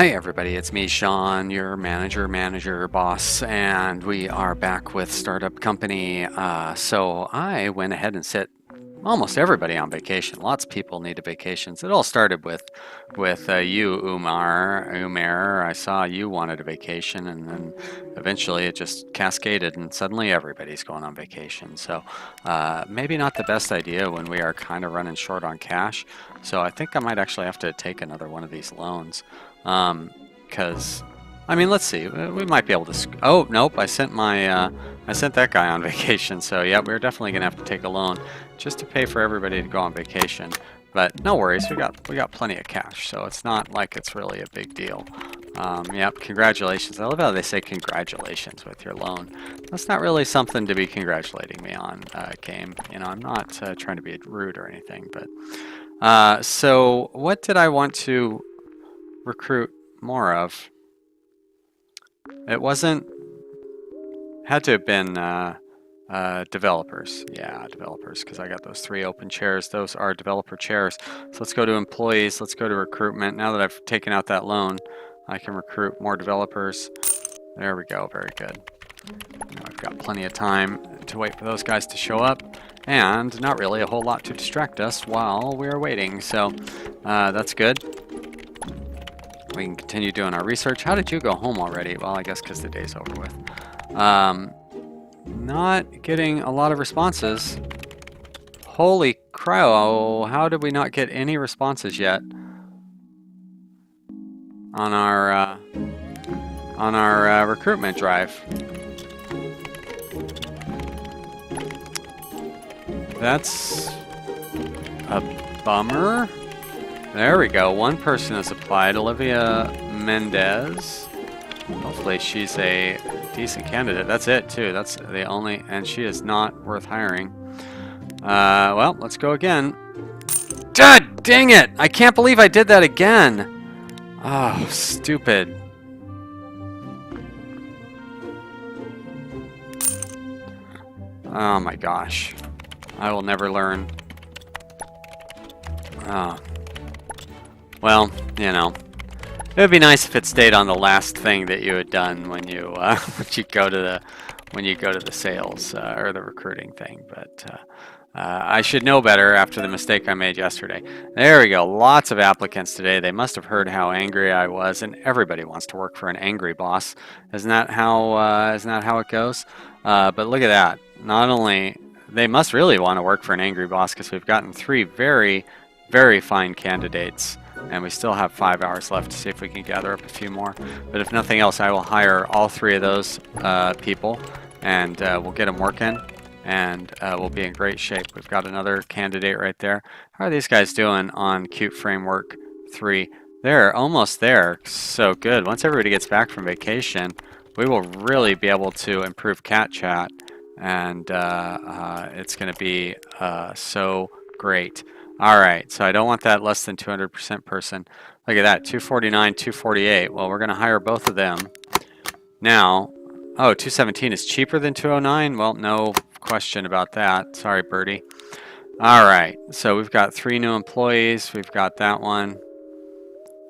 Hey everybody, it's me, Sean, your manager, boss, and we are back with Startup Company. So I went ahead and set almost everybody on vacation. Lots of people needed vacations. It all started with you, Umair. I saw you wanted a vacation, and then eventually it just cascaded, and suddenly everybody's going on vacation. So maybe not the best idea when we are kind of running short on cash. So I think I might actually have to take another one of these loans. Because I mean, let's see. We might be able to. Oh nope! I sent that guy on vacation. So yeah, we're definitely gonna have to take a loan just to pay for everybody to go on vacation. But no worries, we got plenty of cash, so it's not like it's really a big deal. Yep, congratulations. I love how they say congratulations with your loan. That's not really something to be congratulating me on, game. You know, I'm not trying to be rude or anything, but so what did I want to recruit more of? It wasn't, had to have been developers. Yeah, developers, because I got those 3 open chairs. Those are developer chairs. So let's go to employees. Let's go to recruitment. Now that I've taken out that loan, I can recruit more developers. There we go. Very good. Now I've got plenty of time to wait for those guys to show up, and not really a whole lot to distract us while we're waiting. So that's good. We can continue doing our research. How did you go home already? Well, I guess because the day's over with. Not getting a lot of responses. Holy crow, how did we not get any responses yet on our recruitment drive? That's a bummer. There we go. One person has applied, Olivia Mendez. Hopefully she's a decent candidate. That's it too. That's the only, and she is not worth hiring. Well, let's go again. God dang it! I can't believe I did that again. Oh, stupid. Oh my gosh. I will never learn. Oh. Well, you know, it would be nice if it stayed on the last thing that you had done when you go to the sales or the recruiting thing. But I should know better after the mistake I made yesterday. There we go. Lots of applicants today. They must have heard how angry I was, and everybody wants to work for an angry boss. Isn't that how it goes? But look at that. Not only they must really want to work for an angry boss, because we've gotten 3 very, very fine candidates. And we still have 5 hours left to see if we can gather up a few more. But if nothing else, I will hire all 3 of those people, and we'll get them working, and we'll be in great shape. We've got another candidate right there. How are these guys doing on Qt Framework 3? They're almost there. So good. Once everybody gets back from vacation, we will really be able to improve cat chat, and it's going to be so great. All right, so I don't want that less than 200% person. Look at that, 249, 248. Well, we're going to hire both of them. Now, oh, 217 is cheaper than 209? Well, no question about that. Sorry, Birdie. All right, so we've got 3 new employees. We've got that one.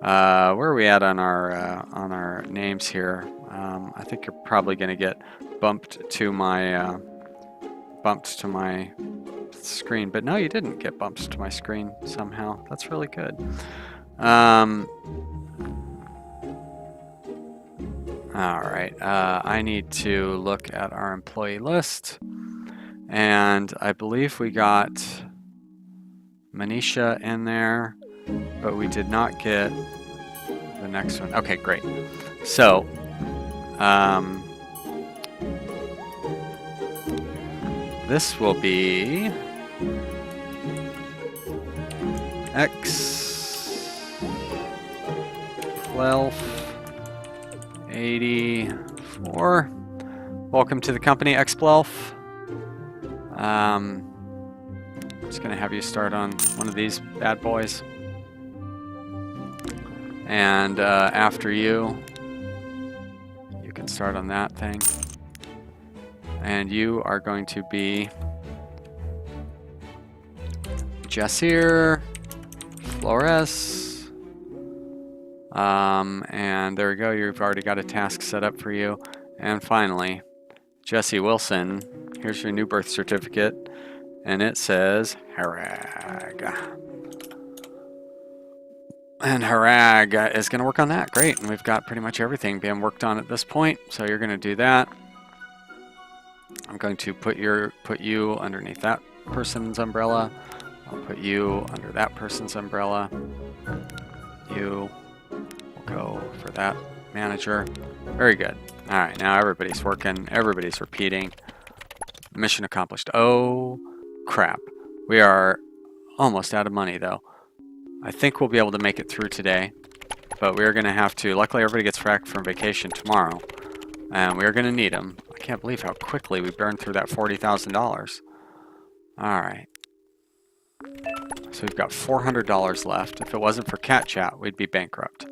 Where are we at on our names here? I think you're probably going to get bumped to my screen, but no, you didn't get bumped to my screen somehow. That's really good. All right, I need to look at our employee list, and I believe we got Manisha in there, but we did not get the next one. Okay, great. So this will be X1284. Welcome to the company, X12. I'm just going to have you start on one of these bad boys. And after you can start on that thing. And you are going to be Jasir Flores And there we go. You've already got a task set up for you. And finally, Jesse Wilson, here's your new birth certificate. And it says Harag. And Harag is going to work on that. Great. And we've got pretty much everything being worked on at this point. So you're going to do that. I'm going to put you underneath that person's umbrella. I'll put you under that person's umbrella. You will go for that manager. Very good. All right, now everybody's working. Everybody's repeating. Mission accomplished. Oh, crap. We are almost out of money, though. I think we'll be able to make it through today, but we're going to have to. Luckily, everybody gets back from vacation tomorrow, and we're going to need them. I can't believe how quickly we burned through that $40,000. All right. So we've got $400 left. If it wasn't for Cat Chat, we'd be bankrupt.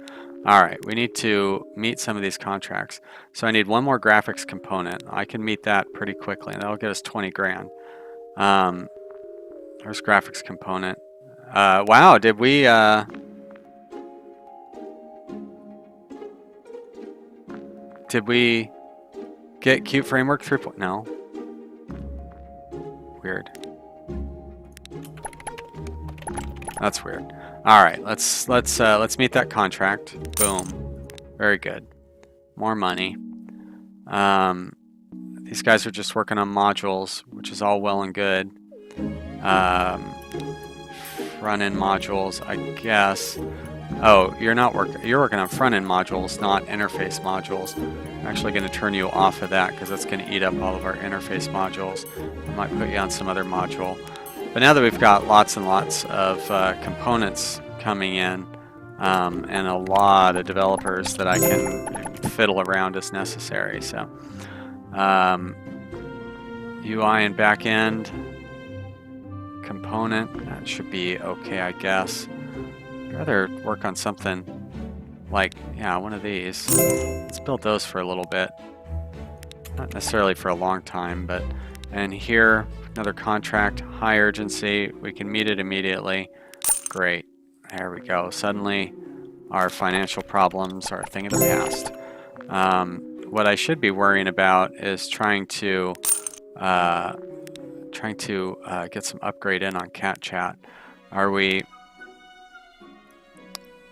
All right, we need to meet some of these contracts. So I need one more graphics component. I can meet that pretty quickly, and that'll get us 20 grand. There's graphics component. Wow, did we get Qt Framework 3.0? No. Weird. That's weird. All right, let's meet that contract. Boom. Very good. More money. These guys are just working on modules, which is all well and good. Front-end modules, I guess. Oh, you're working on front-end modules, not interface modules. I'm actually going to turn you off of that because that's going to eat up all of our interface modules. I might put you on some other module. But now that we've got lots and lots of components coming in, and a lot of developers that I can fiddle around as necessary. So UI and backend component, that should be okay, I guess. I'd rather work on something like, yeah, one of these. Let's build those for a little bit. Not necessarily for a long time, but, and here, another contract, high urgency. We can meet it immediately. Great. There we go. Suddenly, our financial problems are a thing of the past. What I should be worrying about is trying to get some upgrade in on Cat Chat. Are we?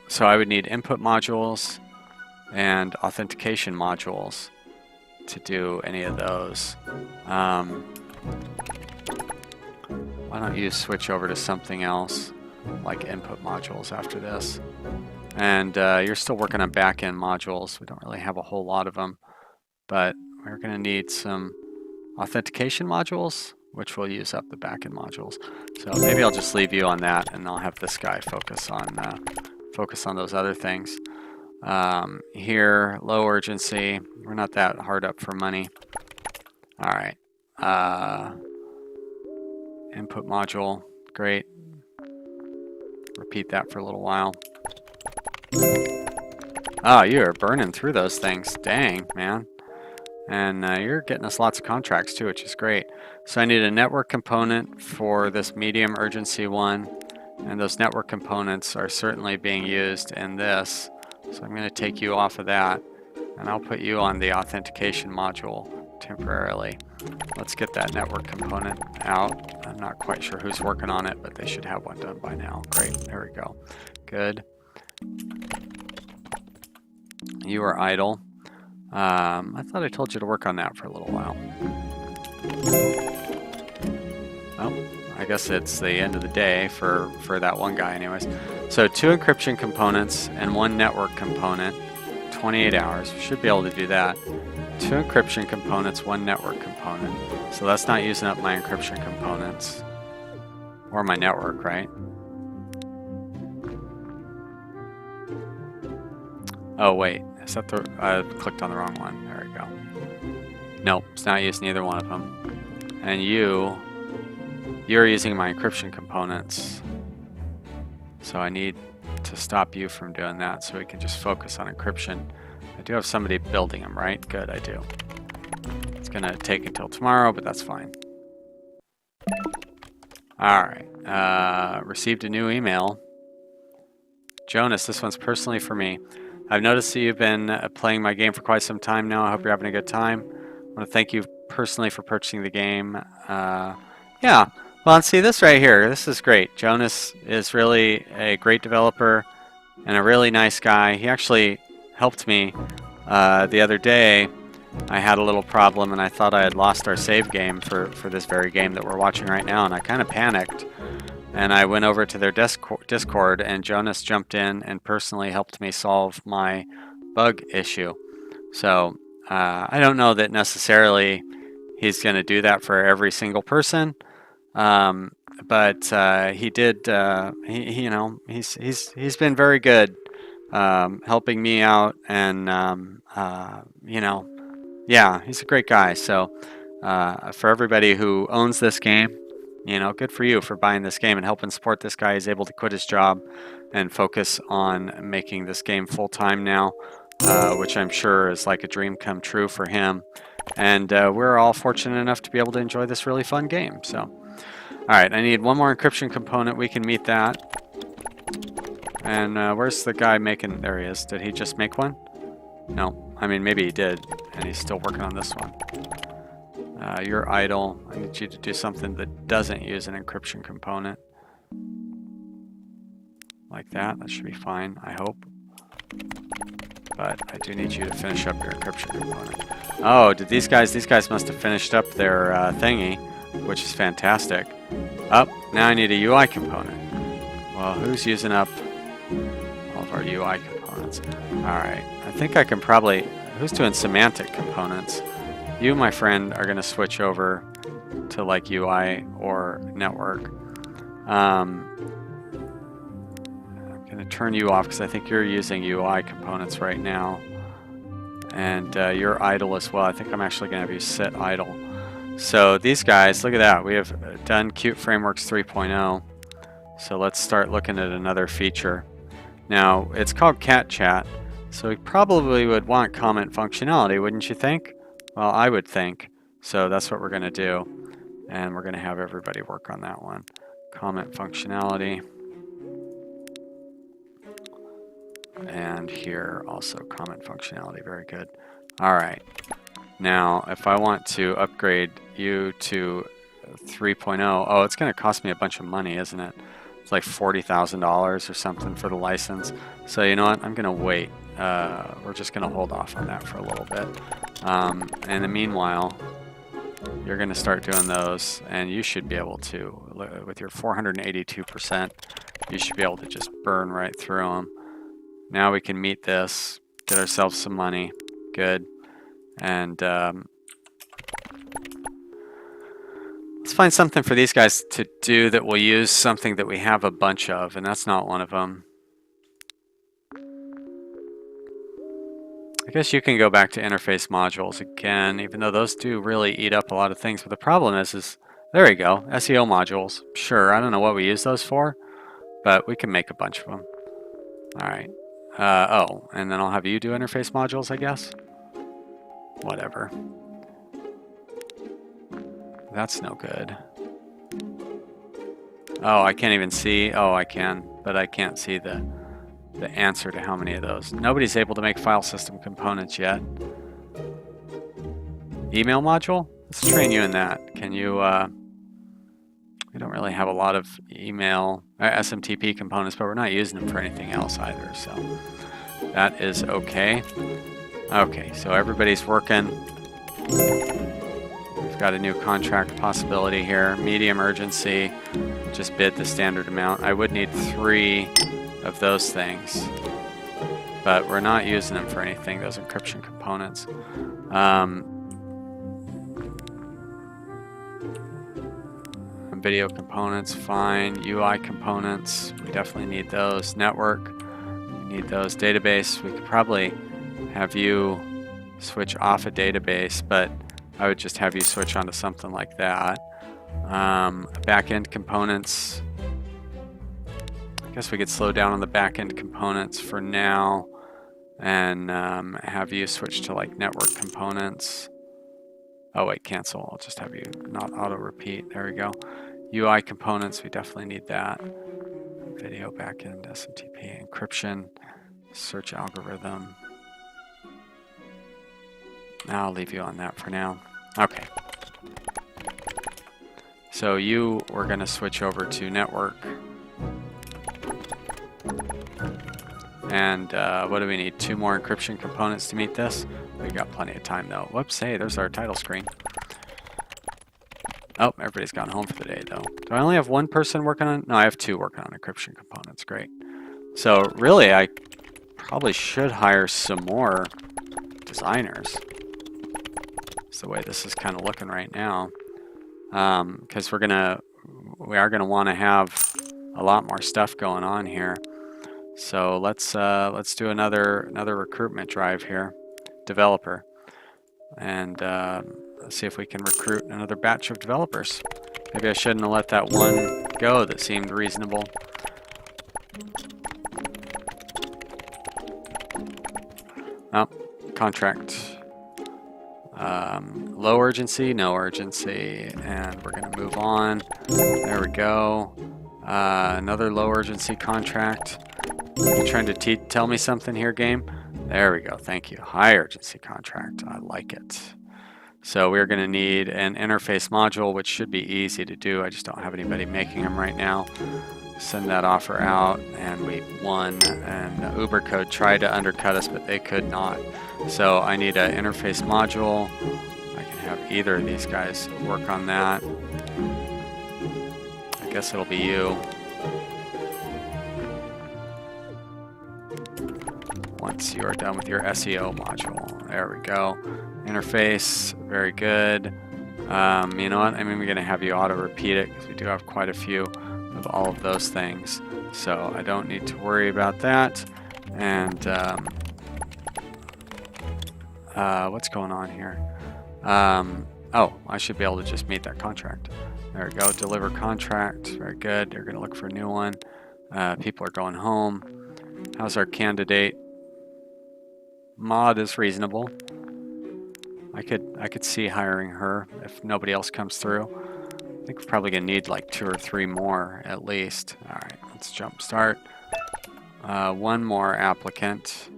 So I would need input modules and authentication modules to do any of those. Why don't you switch over to something else like input modules after this? And you're still working on back-end modules. We don't really have a whole lot of them, but we're going to need some authentication modules, which will use up the back-end modules. So maybe I'll just leave you on that, and I'll have this guy focus on those other things. Here, low urgency. We're not that hard up for money. All right. Input module, great. Repeat that for a little while. Oh, you are burning through those things. Dang, man. And you're getting us lots of contracts too, which is great. So I need a network component for this medium urgency one. And those network components are certainly being used in this. So I'm going to take you off of that. And I'll put you on the authentication module temporarily. Let's get that network component out. I'm not quite sure who's working on it, but they should have one done by now. Great. There we go. Good. You are idle. I thought I told you to work on that for a little while. Oh, I guess it's the end of the day for that one guy anyways. So 2 encryption components and 1 network component, 28 hours. We should be able to do that. 2 encryption components, 1 network component. So that's not using up my encryption components. Or my network, right? Oh wait, is that the, I clicked on the wrong one. There we go. Nope, it's not using either one of them. And you're using my encryption components. So I need to stop you from doing that so we can just focus on encryption. I do have somebody building them, right? Good, I do. It's gonna take until tomorrow, but that's fine. All right, received a new email. Jonas, this one's personally for me. I've noticed that you've been playing my game for quite some time now. I hope you're having a good time. I want to thank you personally for purchasing the game. Yeah, well, and see this right here. This is great. Jonas is really a great developer and a really nice guy. He actually helped me the other day. I had a little problem and I thought I had lost our save game for this very game that we're watching right now, and I kind of panicked. And I went over to their Discord, and Jonas jumped in and personally helped me solve my bug issue. So I don't know that necessarily he's going to do that for every single person, but he did. You know, he's been very good helping me out, and you know, yeah, he's a great guy. So for everybody who owns this game, you know, good for you for buying this game and helping support this guy. He's able to quit his job and focus on making this game full time now, which I'm sure is like a dream come true for him. And we're all fortunate enough to be able to enjoy this really fun game. So, all right, I need one more encryption component. We can meet that. And where's the guy making? There he is. Did he just make one? No, I mean, maybe he did, and he's still working on this one. You're idle. I need you to do something that doesn't use an encryption component. Like that. That should be fine, I hope. But I do need you to finish up your encryption component. Oh, did these guys must have finished up their thingy, which is fantastic. Oh, now I need a UI component. Well, who's using up all of our UI components? Alright, I think I can probably... Who's doing semantic components? You, my friend, are going to switch over to like UI or network. I'm going to turn you off because I think you're using UI components right now. And you're idle as well. I think I'm actually going to have you sit idle. So these guys, look at that. We have done Qt Frameworks 3.0. So let's start looking at another feature. Now, it's called Cat Chat. So we probably would want comment functionality, wouldn't you think? Well, I would think. So that's what we're going to do. And we're going to have everybody work on that one. Comment functionality. And here also comment functionality. Very good. All right. Now, if I want to upgrade you to 3.0, oh, it's going to cost me a bunch of money, isn't it? It's like $40,000 or something for the license. So you know what? I'm going to wait. We're just going to hold off on that for a little bit. In the meanwhile, you're going to start doing those, and you should be able to, with your 482%, you should be able to just burn right through them. Now we can meet this, get ourselves some money. Good. And let's find something for these guys to do that will use something that we have a bunch of, and that's not one of them. I guess you can go back to interface modules again, even though those do really eat up a lot of things. But the problem is there you go, SEO modules. Sure, I don't know what we use those for, but we can make a bunch of them. All right. Oh, and then I'll have you do interface modules, I guess. Whatever. That's no good. Oh, I can't even see. Oh, I can, but I can't see the answer to how many of those. Nobody's able to make file system components yet. Email module? Let's train you in that. Can you, we don't really have a lot of email SMTP components, but we're not using them for anything else either, so that is okay. Okay, so everybody's working. We've got a new contract possibility here. Medium urgency, just bid the standard amount. I would need 3 of those things, but we're not using them for anything, those encryption components. Video components, fine. UI components, we definitely need those. Network, we need those. Database, we could probably have you switch off a database, but I would just have you switch onto something like that. Back-end components, I guess we could slow down on the back-end components for now and have you switch to like network components. Oh wait, cancel. I'll just have you not auto-repeat. There we go. UI components, we definitely need that. Video backend, SMTP, encryption, search algorithm. I'll leave you on that for now. Okay. So we're going to switch over to network. And what do we need? 2 more encryption components to meet this? We got plenty of time though. Whoops, hey, there's our title screen. Oh, everybody's gone home for the day though. Do I only have 1 person working on? No, I have 2 working on encryption components. Great. So really, I probably should hire some more designers. That's the way this is kind of looking right now. Because we are gonna want to have a lot more stuff going on here. So let's do another recruitment drive here, developer, and let's see if we can recruit another batch of developers. Maybe I shouldn't have let that one go that seemed reasonable. Oh, contract. Low urgency, no urgency, and we're going to move on. There we go. Another low urgency contract. You trying to tell me something here, game? There we go. Thank you. High urgency contract. I like it. So we're going to need an interface module, which should be easy to do. I just don't have anybody making them right now. Send that offer out, and we won. And Uber Code tried to undercut us, but they could not. So I need an interface module. I can have either of these guys work on that. I guess it'll be you. Once you are done with your SEO module. There we go. Interface, very good. You know what? I mean, we're going to have you auto-repeat it because we do have quite a few of all of those things. So I don't need to worry about that. And what's going on here? Oh, I should be able to just meet that contract. There we go. Deliver contract. Very good. They're going to look for a new one. People are going home. How's our candidate? Mod is reasonable. I could see hiring her if nobody else comes through. I think we're probably gonna need like 2 or 3 more at least. All right, let's jump start. 1 more applicant.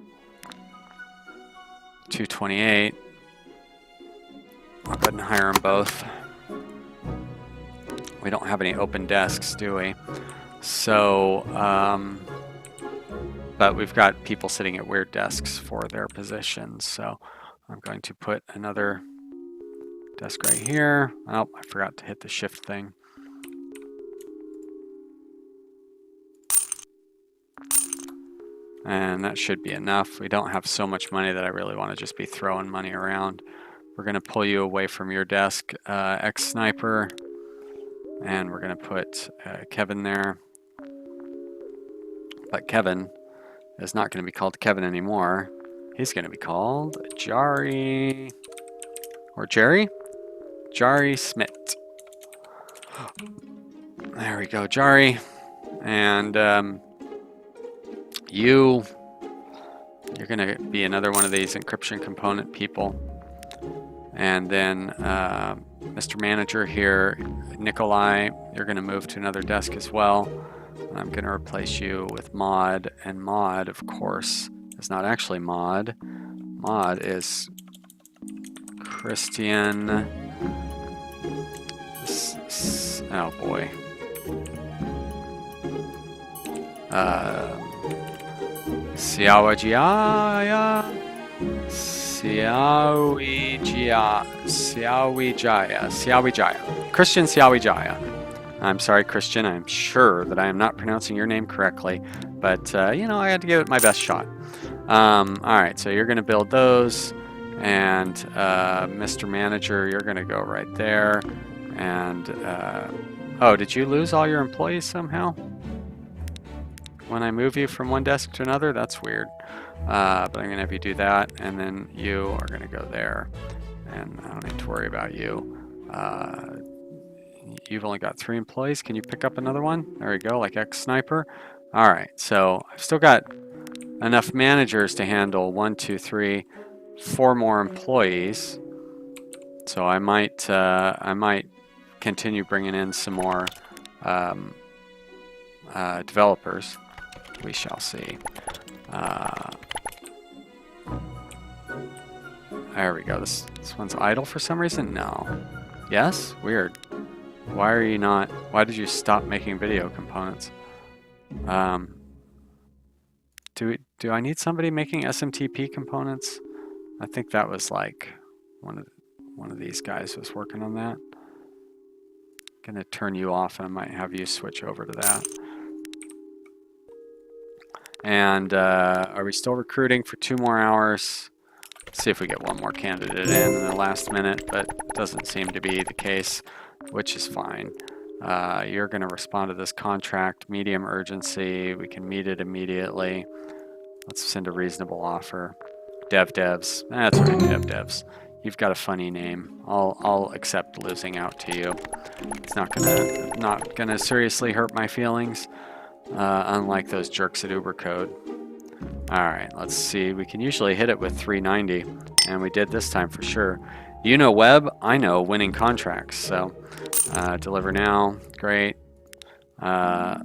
228. I'll go ahead and hire them both. We don't have any open desks, do we? So, but we've got people sitting at weird desks for their positions. So I'm going to put another desk right here. Oh, I forgot to hit the shift thing. And that should be enough. We don't have so much money that I really want to just be throwing money around. We're going to pull you away from your desk, X-Sniper. And we're going to put Kevin there. But Kevin is not going to be called Kevin anymore. He's going to be called Jari. Or Jerry? Jari Smith. There we go, Jari. And you're going to be another one of these encryption component people. And then Mr. Manager here, Nikolai, you're going to move to another desk as well. I'm going to replace you with Mod. And Mod, of course, is not actually Mod. Mod is Christian. Oh boy. Siawijaya. Christian Siawijaya. I'm sorry, Christian. I'm sure that I am not pronouncing your name correctly, but you know, I had to give it my best shot. All right, so you're going to build those, and Mr. Manager, you're going to go right there. And oh, did you lose all your employees somehow? When I move you from one desk to another, that's weird. But I'm going to have you do that, and then you are going to go there, and I don't need to worry about you. You've only got 3 employees. Can you pick up another one? There we go, like X-Sniper. All right, so I've still got enough managers to handle 1, 2, 3, 4 more employees. So I might continue bringing in some more developers. We shall see. There we go. This one's idle for some reason? No. Yes? Weird. Why are you not... Why did you stop making video components? Do I need somebody making SMTP components? I think that was like one of these guys was working on that. Gonna turn you off and I might have you switch over to that. And are we still recruiting for 2 more hours? Let's see if we get one more candidate in the last minute, but doesn't seem to be the case, which is fine. You're going to respond to this contract, medium urgency. We can meet it immediately. Let's send a reasonable offer. Devs. That's right, devs. You've got a funny name. I'll accept losing out to you. It's not gonna seriously hurt my feelings. Unlike those jerks at Ubercode. Alright, let's see. We can usually hit it with 390, and we did this time for sure. You know web, I know winning contracts. So, deliver now, great. May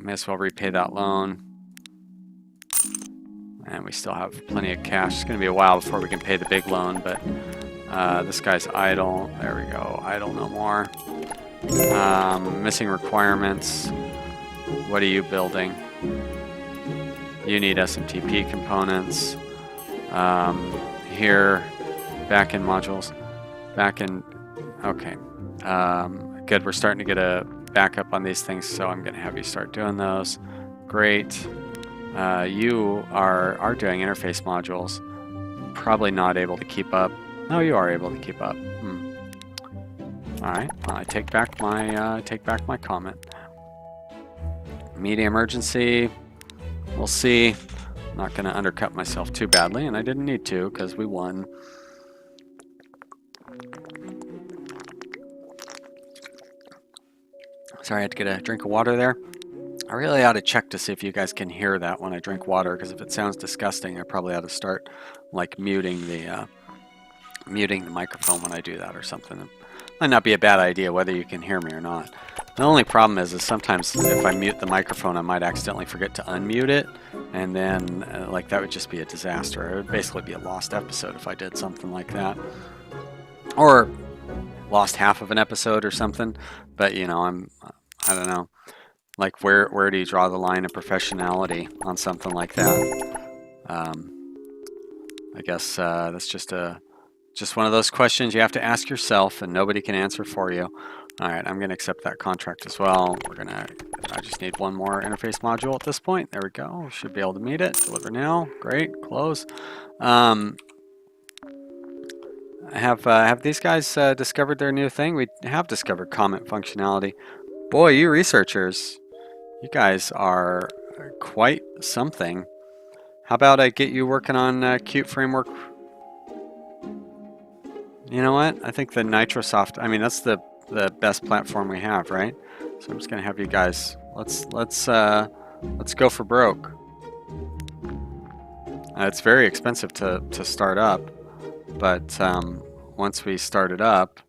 as well repay that loan. And we still have plenty of cash. It's going to be a while before we can pay the big loan, but this guy's idle. There we go, idle no more. Missing requirements. What are you building? You need SMTP components. Here, backend modules. Backend, okay. Good, we're starting to get a backup on these things, so I'm gonna have you start doing those. Great. You are doing interface modules. Probably not able to keep up. No, you are able to keep up. All right, I take back my comment. Medium urgency. We'll see. I'm not going to undercut myself too badly, and I didn't need to because we won. Sorry, I had to get a drink of water there. I really ought to check to see if you guys can hear that when I drink water, because if it sounds disgusting, I probably ought to start like muting the microphone when I do that or something. It might not be a bad idea whether you can hear me or not. The only problem is sometimes if I mute the microphone, I might accidentally forget to unmute it, and then like that would just be a disaster. It would basically be a lost episode if I did something like that, or lost half of an episode or something. But you know, I don't know. Like where do you draw the line of professionality on something like that? I guess that's just one of those questions you have to ask yourself, and nobody can answer for you. All right, I'm going to accept that contract as well. I just need one more interface module at this point. There we go. Should be able to meet it. Deliver now. Great. Close. Have these guys discovered their new thing? We have discovered comment functionality. Boy, you researchers, you guys are quite something. How about I get you working on Qt framework? You know what? I think the Nitrosoft, I mean, that's the best platform we have, right? So I'm just gonna have you guys, let's go for broke. It's very expensive to start up, but once we start it up,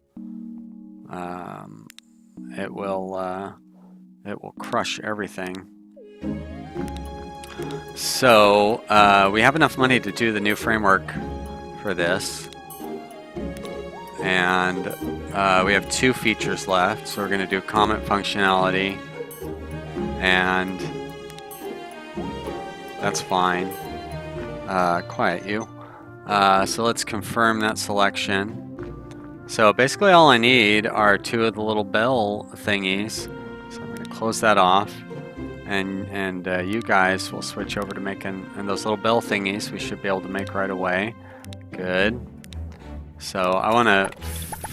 it will crush everything. So we have enough money to do the new framework for this. And we have 2 features left, so we're going to do comment functionality, and that's fine. Quiet you. So let's confirm that selection. So basically all I need are 2 of the little bell thingies. So I'm going to close that off, and you guys will switch over to making, and those little bell thingies we should be able to make right away. Good. So I want to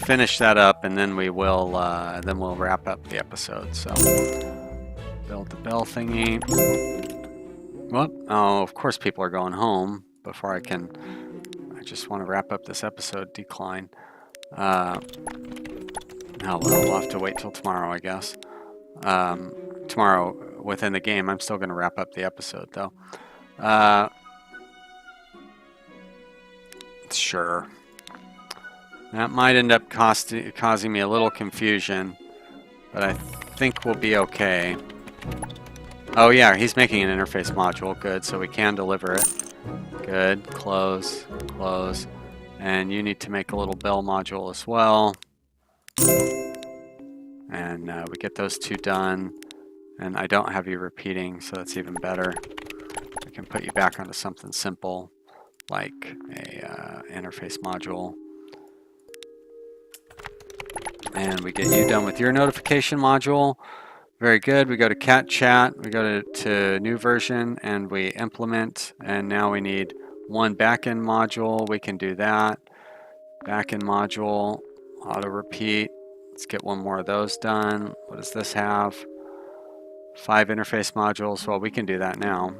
finish that up, and then we'll wrap up the episode. So build the bell thingy. What? Oh, of course people are going home before I can. I just want to wrap up this episode. Decline. Oh well, we'll have to wait till tomorrow, I guess. Tomorrow within the game, I'm still going to wrap up the episode though. Sure. That might end up causing me a little confusion, but I think we'll be okay. Oh yeah, he's making an interface module. Good, so we can deliver it. Good, close, close. And you need to make a little bell module as well. And we get those two done. And I don't have you repeating, so that's even better. We can put you back onto something simple, like a interface module. And we get you done with your notification module. Very good. We go to cat chat, we go to new version, and we implement. And now we need one backend module. We can do that. Backend module, auto repeat. Let's get one more of those done. What does this have? 5 interface modules. Well, we can do that now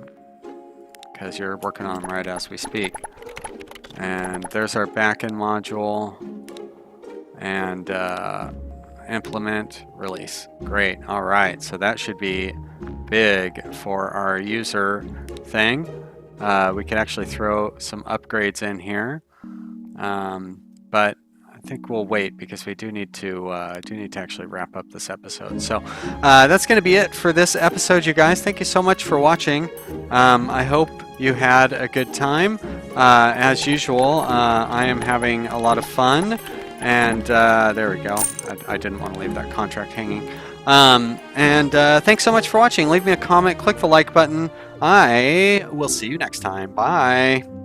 because you're working on them right as we speak. And there's our backend module. And implement, release. Great. All right. So that should be big for our user thing. We could actually throw some upgrades in here. But I think we'll wait because we do need to actually wrap up this episode. So that's going to be it for this episode, you guys. Thank you so much for watching. I hope you had a good time. As usual, I am having a lot of fun. And there we go. I didn't want to leave that contract hanging. Thanks so much for watching. Leave me a comment, click the like button. I will see you next time. Bye.